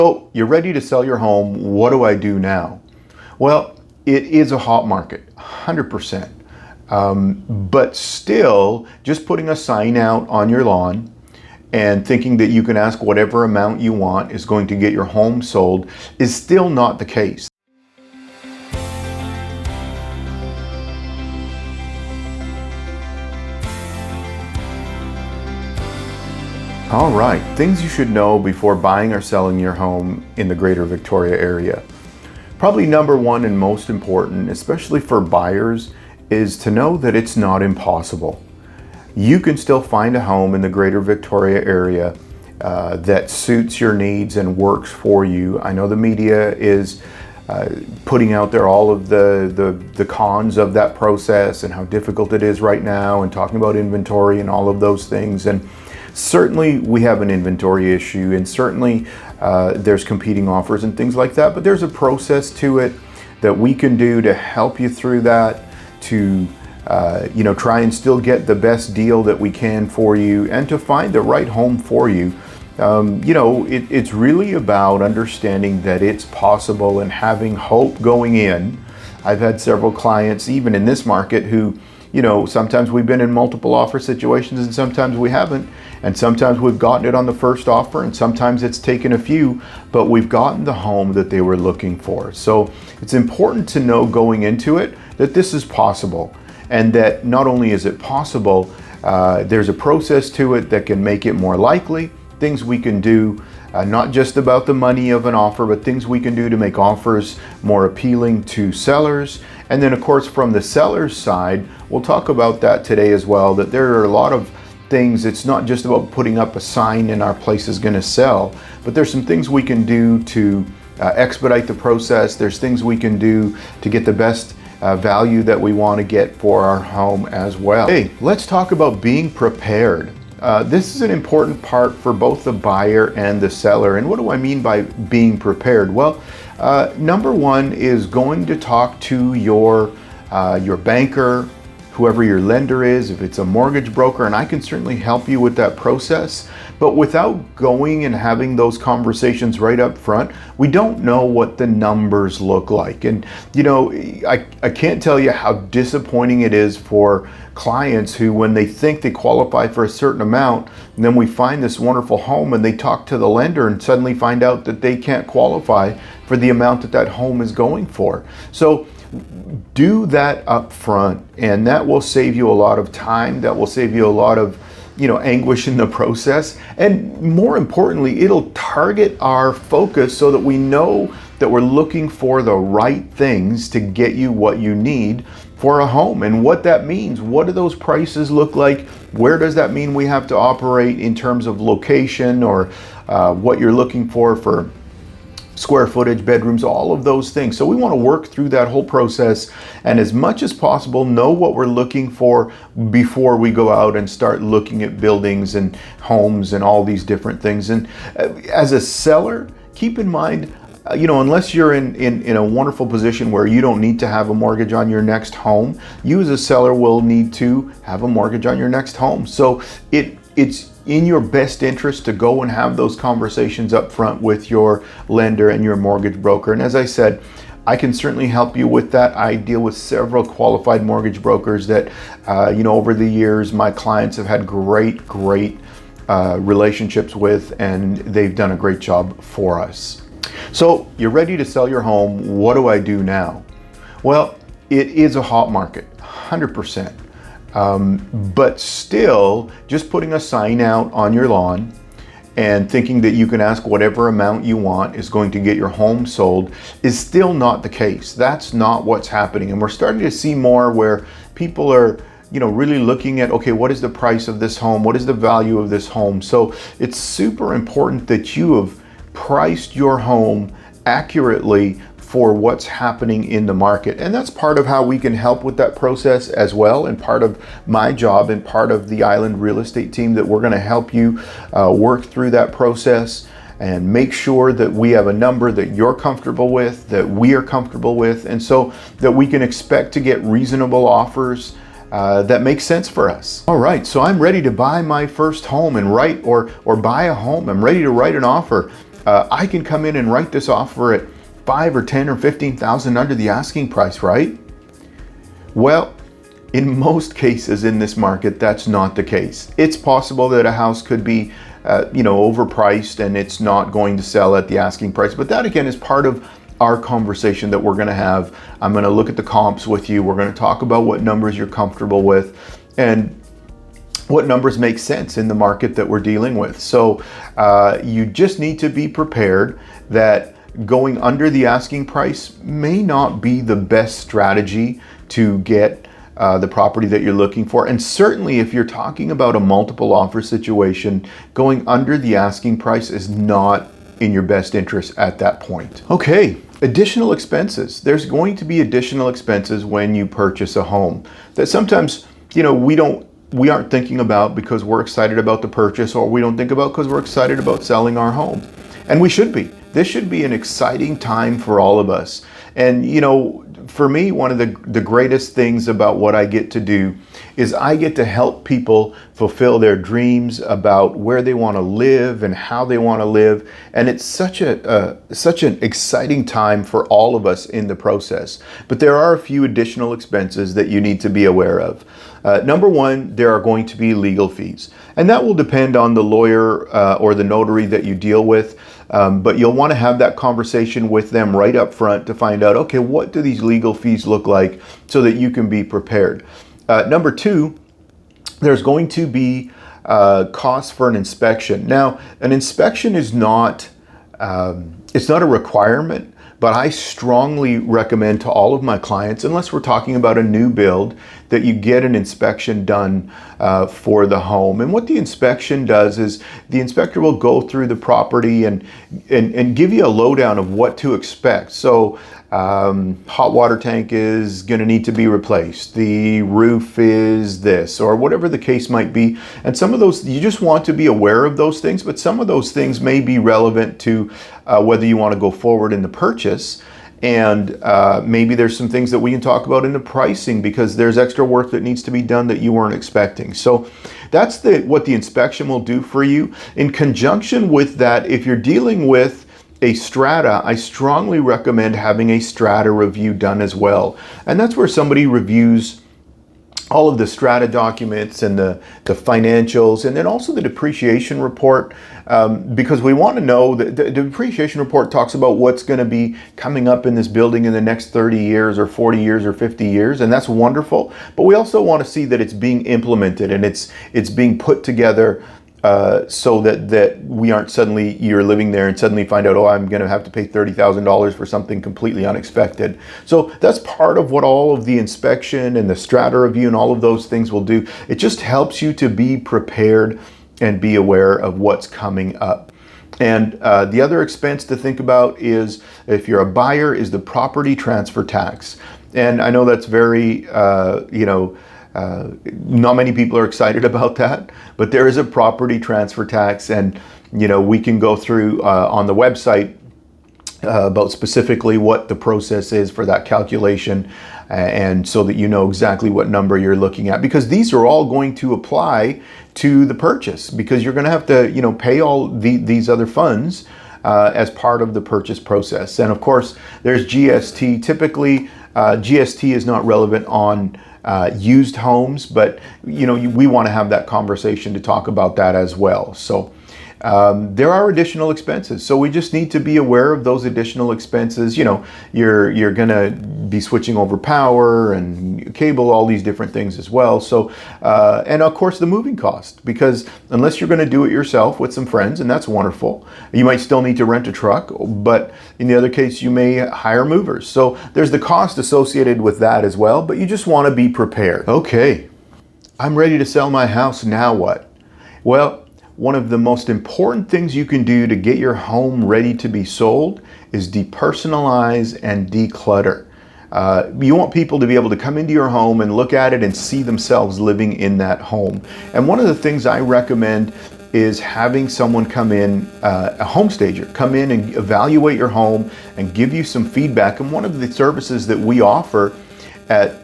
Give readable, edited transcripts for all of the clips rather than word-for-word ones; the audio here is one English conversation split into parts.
So you're ready to sell your home. What do I do now? Well, it is a hot market, 100%. But still, just putting a sign out on your lawn and thinking that you can ask whatever amount you want is going to get your home sold is still not the case. All right, things you should know before buying or selling your home in the Greater Victoria area. Probably number one and most important, especially for buyers, is to know that it's not impossible. You can still find a home in the Greater Victoria area that suits your needs and works for you. I know the media is putting out there all of the cons of that process and how difficult it is right now, and talking about inventory and all of those things. And certainly we have an inventory issue, and certainly there's competing offers and things like that, but there's a process to it that we can do to help you through that, to try and still get the best deal that we can for you and to find the right home for you. It's really about understanding that it's possible and having hope going in. I've had several clients, even in this market, who sometimes we've been in multiple offer situations and sometimes we haven't. And sometimes we've gotten it on the first offer and sometimes it's taken a few, but we've gotten the home that they were looking for. So it's important to know going into it that this is possible, and that not only is it possible, there's a process to it that can make it more likely, things we can do, not just about the money of an offer, but things we can do to make offers more appealing to sellers. And then of course from the seller's side, we'll talk about that today as well, that there are a lot of things. It's not just about putting up a sign and our place is going to sell, but there's some things we can do to expedite the process. There's things we can do to get the best value that we want to get for our home as well. Hey, let's talk about being prepared. This is an important part for both the buyer and the seller. And what do I mean by being prepared? Well, number one is going to talk to your banker, whoever your lender is, if it's a mortgage broker, and I can certainly help you with that process. But without going and having those conversations right up front, we don't know what the numbers look like. And I can't tell you how disappointing it is for clients who, when they think they qualify for a certain amount, and then we find this wonderful home and they talk to the lender and suddenly find out that they can't qualify for the amount that home is going for. So do that up front, and that will save you a lot of time. That will save you a lot of anguish in the process, and more importantly, it'll target our focus so that we know that we're looking for the right things to get you what you need for a home. And what that means, what do those prices look like, where does that mean we have to operate in terms of location, or what you're looking for square footage, bedrooms, all of those things. So we want to work through that whole process, and as much as possible know what we're looking for before we go out and start looking at buildings and homes and all these different things. And as a seller, keep in mind, unless you're in a wonderful position where you don't need to have a mortgage on your next home, you as a seller will need to have a mortgage on your next home. So it's in your best interest to go and have those conversations up front with your lender and your mortgage broker. And as I said, I can certainly help you with that. I deal with several qualified mortgage brokers that, over the years, my clients have had great relationships with, and they've done a great job for us. So you're ready to sell your home. What do I do now? Well, it is a hot market, 100%. But still, just putting a sign out on your lawn and thinking that you can ask whatever amount you want is going to get your home sold is still not the case. That's not what's happening. And we're starting to see more where people are really looking at, okay, what is the price of this home? What is the value of this home? So it's super important that you have priced your home accurately for what's happening in the market. And that's part of how we can help with that process as well, and part of my job and part of the Island Real Estate team, that we're going to help you work through that process and make sure that we have a number that you're comfortable with, that we are comfortable with, and so that we can expect to get reasonable offers that makes sense for us. All right, so I'm ready to buy my first home and buy a home. I'm ready to write an offer. I can come in and write this offer at 5 or 10 or 15,000 under the asking price, right? Well, in most cases in this market, that's not the case. It's possible that a house could be, overpriced and it's not going to sell at the asking price. But that again is part of our conversation that we're going to have. I'm going to look at the comps with you. We're going to talk about what numbers you're comfortable with and what numbers make sense in the market that we're dealing with. So you just need to be prepared that going under the asking price may not be the best strategy to get the property that you're looking for. And certainly if you're talking about a multiple offer situation, going under the asking price is not in your best interest at that point. Okay, additional expenses. There's going to be additional expenses when you purchase a home that sometimes, we aren't thinking about because we're excited about the purchase, or we don't think about because we're excited about selling our home. And we should be. This should be an exciting time for all of us. And for me, one of the greatest things about what I get to do is I get to help people fulfill their dreams about where they want to live and how they want to live. And it's such an exciting time for all of us in the process. But there are a few additional expenses that you need to be aware of. Number one, there are going to be legal fees. And that will depend on the lawyer or the notary that you deal with. But you'll want to have that conversation with them right up front to find out, okay, what do these legal fees look like so that you can be prepared. Number two, there's going to be costs for an inspection. Now, an inspection is not, it's not a requirement, but I strongly recommend to all of my clients, unless we're talking about a new build, that you get an inspection done for the home. And what the inspection does is the inspector will go through the property and give you a lowdown of what to expect. So hot water tank is going to need to be replaced. The roof is this, or whatever the case might be. And some of those, you just want to be aware of those things, but some of those things may be relevant to whether you want to go forward in the purchase. And maybe there's some things that we can talk about in the pricing because there's extra work that needs to be done that you weren't expecting. So that's what the inspection will do for you. In conjunction with that, if you're dealing with a strata, I strongly recommend having a strata review done as well. And that's where somebody reviews all of the strata documents and the financials, and then also the depreciation report, because we want to know that the depreciation report talks about what's going to be coming up in this building in the next 30 years or 40 years or 50 years, and that's wonderful. But we also want to see that it's being implemented and it's being put together so that we aren't suddenly, you're living there and suddenly find out, oh, I'm going to have to pay $30,000 for something completely unexpected. So that's part of what all of the inspection and the strata review and all of those things will do. It just helps you to be prepared and be aware of what's coming up. And the other expense to think about is, if you're a buyer, is the property transfer tax. And I know that's very, not many people are excited about that, but there is a property transfer tax, and we can go through on the website about specifically what the process is for that calculation, and so that you know exactly what number you're looking at, because these are all going to apply to the purchase, because you're going to have to pay all these other funds as part of the purchase process. And of course there's GST. Typically GST is not relevant on used homes, but we want to have that conversation to talk about that as well. So there are additional expenses, so we just need to be aware of those additional expenses. You're gonna be switching over power and cable, all these different things as well. So and of course the moving cost, because unless you're going to do it yourself with some friends, and that's wonderful, you might still need to rent a truck, but in the other case you may hire movers. So there's the cost associated with that as well, but you just want to be prepared. Okay, I'm ready to sell my house, now what? Well, one of the most important things you can do to get your home ready to be sold is depersonalize and declutter. You want people to be able to come into your home and look at it and see themselves living in that home. And one of the things I recommend is having someone come in, a home stager, come in and evaluate your home and give you some feedback. And one of the services that we offer at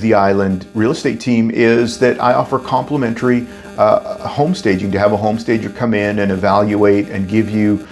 the Island Real Estate Team is that I offer complimentary home staging, to have a home stager come in and evaluate and give you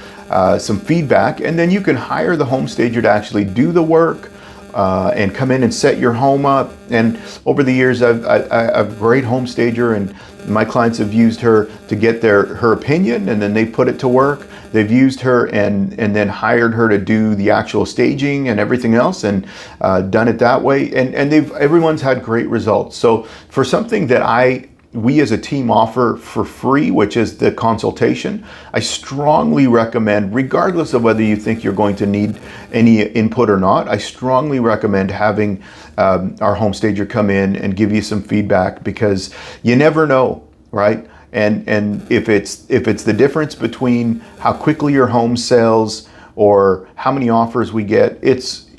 some feedback, and then you can hire the home stager to actually do the work and come in and set your home up. And over the years, I've a great home stager, and my clients have used her to get her opinion, and then they put it to work. They've used her and then hired her to do the actual staging and everything else, and done it that way. And everyone's had great results. So for something that we as a team offer for free, which is the consultation, I strongly recommend, regardless of whether you think you're going to need any input or not, I strongly recommend having our home stager come in and give you some feedback, because you never know, right? And if it's the difference between how quickly your home sells or how many offers we get,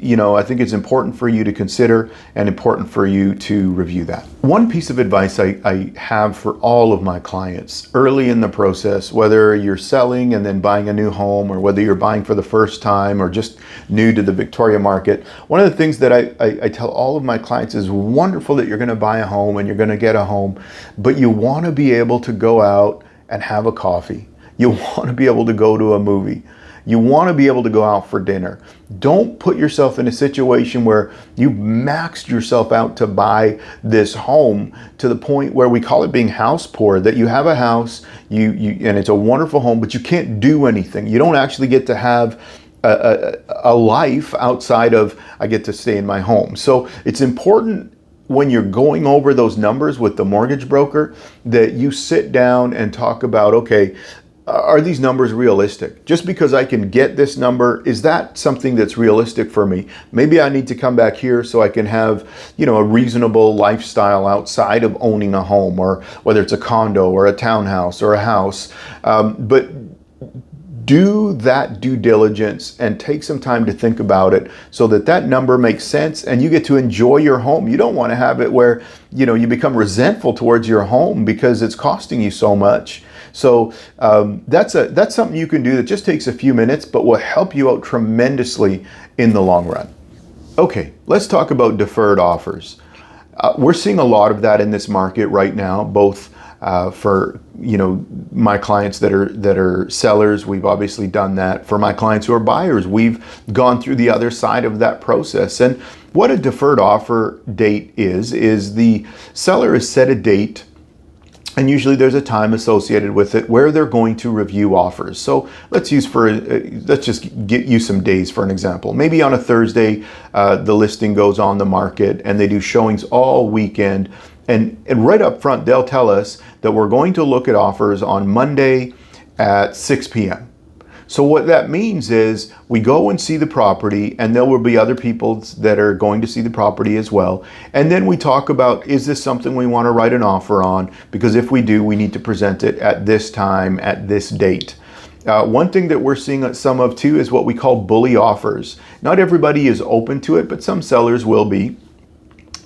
I think it's important for you to consider and important for you to review that. One piece of advice I have for all of my clients early in the process, whether you're selling and then buying a new home, or whether you're buying for the first time or just new to the Victoria market, one of the things that I tell all of my clients is, wonderful that you're going to buy a home and you're going to get a home, but you want to be able to go out and have a coffee. You want to be able to go to a movie. You want to be able to go out for dinner. Don't put yourself in a situation where you've maxed yourself out to buy this home to the point where we call it being house poor, that you have a house, and it's a wonderful home, but you can't do anything. You don't actually get to have a life outside of, I get to stay in my home. So it's important, when you're going over those numbers with the mortgage broker, that you sit down and talk about, okay, are these numbers realistic? Just because I can get this number, is that something that's realistic for me? Maybe I need to come back here so I can have, a reasonable lifestyle outside of owning a home, or whether it's a condo or a townhouse or a house. But do that due diligence and take some time to think about it, so that number makes sense and you get to enjoy your home. You don't want to have it where, you become resentful towards your home because it's costing you so much. So that's something you can do that just takes a few minutes, but will help you out tremendously in the long run. Okay, let's talk about deferred offers. We're seeing a lot of that in this market right now, both for my clients that are sellers. We've obviously done that. For my clients who are buyers, we've gone through the other side of that process. And what a deferred offer date is the seller has set a date, and usually there's a time associated with it where they're going to review offers. So let's just get you some days for an example. Maybe on a Thursday, the listing goes on the market and they do showings all weekend. And right up front, they'll tell us that we're going to look at offers on Monday at 6 p.m. So what that means is we go and see the property, and there will be other people that are going to see the property as well. And then we talk about, is this something we want to write an offer on? Because if we do, we need to present it at this time, at this date. One thing that we're seeing some of too is what we call bully offers. Not everybody is open to it, but some sellers will be.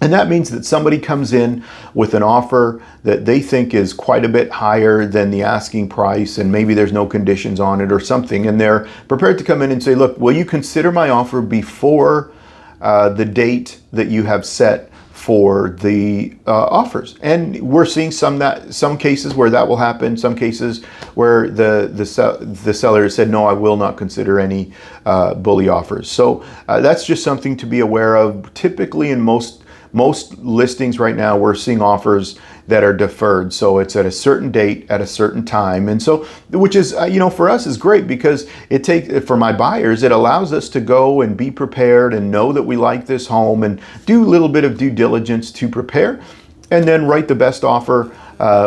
And that means that somebody comes in with an offer that they think is quite a bit higher than the asking price, and maybe there's no conditions on it or something, and they're prepared to come in and say, look, will you consider my offer before the date that you have set for the offers? And we're seeing some cases where that will happen, some cases where the seller said, no, I will not consider any bully offers. So that's just something to be aware of. Typically in most listings right now, we're seeing offers that are deferred. So it's at a certain date at a certain time. And so, which is, for us is great, because for my buyers, it allows us to go and be prepared and know that we like this home and do a little bit of due diligence to prepare, and then write the best offer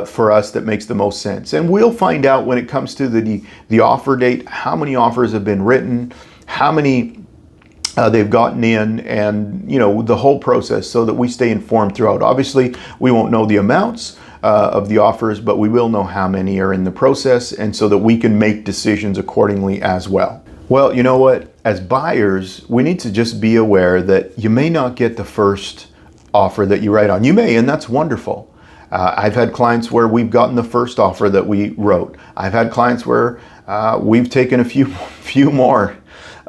for us that makes the most sense. And we'll find out when it comes to the offer date, how many offers have been written, how many they've gotten in, and the whole process, so that we stay informed throughout. Obviously, we won't know the amounts of the offers, but we will know how many are in the process, and so that we can make decisions accordingly as well. Well, you know what? As buyers, we need to just be aware that you may not get the first offer that you write on. You may, and that's wonderful. I've had clients where we've gotten the first offer that we wrote. I've had clients where we've taken a few more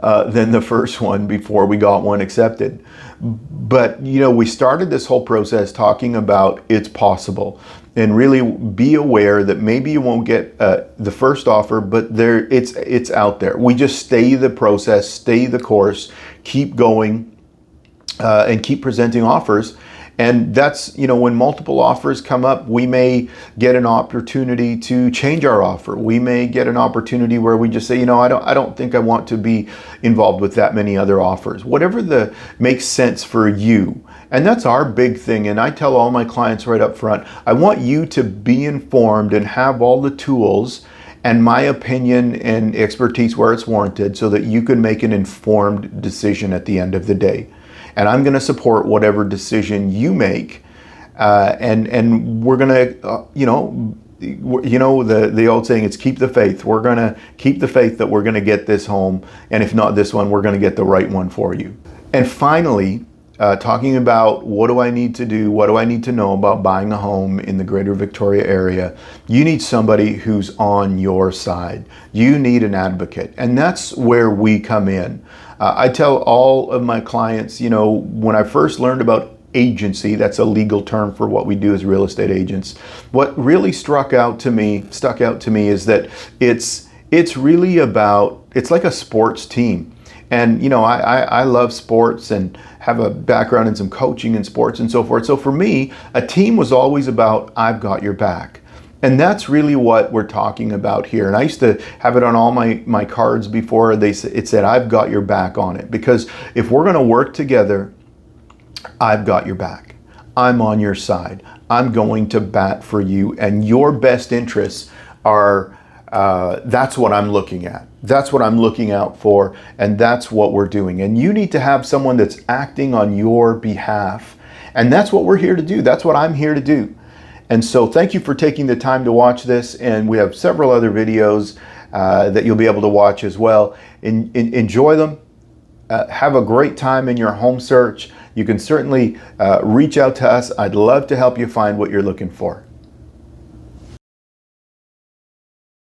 than the first one before we got one accepted. But we started this whole process talking about it's possible. and really be aware that maybe you won't get the first offer, but it's out there. We just stay the process, stay the course, keep going, and keep presenting offers. And that's, when multiple offers come up, we may get an opportunity to change our offer. We may get an opportunity where we just say, I don't think I want to be involved with that many other offers. Whatever makes sense for you. And that's our big thing. And I tell all my clients right up front, I want you to be informed and have all the tools and my opinion and expertise where it's warranted so that you can make an informed decision at the end of the day. And I'm going to support whatever decision you make, and we're going to, the old saying, it's keep the faith. We're going to keep the faith that we're going to get this home, and if not this one, we're going to get the right one for you. And finally, talking about what do I need to do, what do I need to know about buying a home in the Greater Victoria area, you need somebody who's on your side. You need an advocate, and that's where we come in. I tell all of my clients, when I first learned about agency, that's a legal term for what we do as real estate agents, what really stuck out to me is that it's really about, it's like a sports team. And I love sports and have a background in some coaching in sports and so forth. So for me, a team was always about, I've got your back. And that's really what we're talking about here. And I used to have it on all my cards before. It said, I've got your back on it. Because if we're going to work together, I've got your back. I'm on your side. I'm going to bat for you. And your best interests are, that's what I'm looking at. That's what I'm looking out for. And that's what we're doing. And you need to have someone that's acting on your behalf. And that's what we're here to do. That's what I'm here to do. And so thank you for taking the time to watch this, and we have several other videos that you'll be able to watch as well. Enjoy them. Have a great time in your home search. You can certainly reach out to us. I'd love to help you find what you're looking for.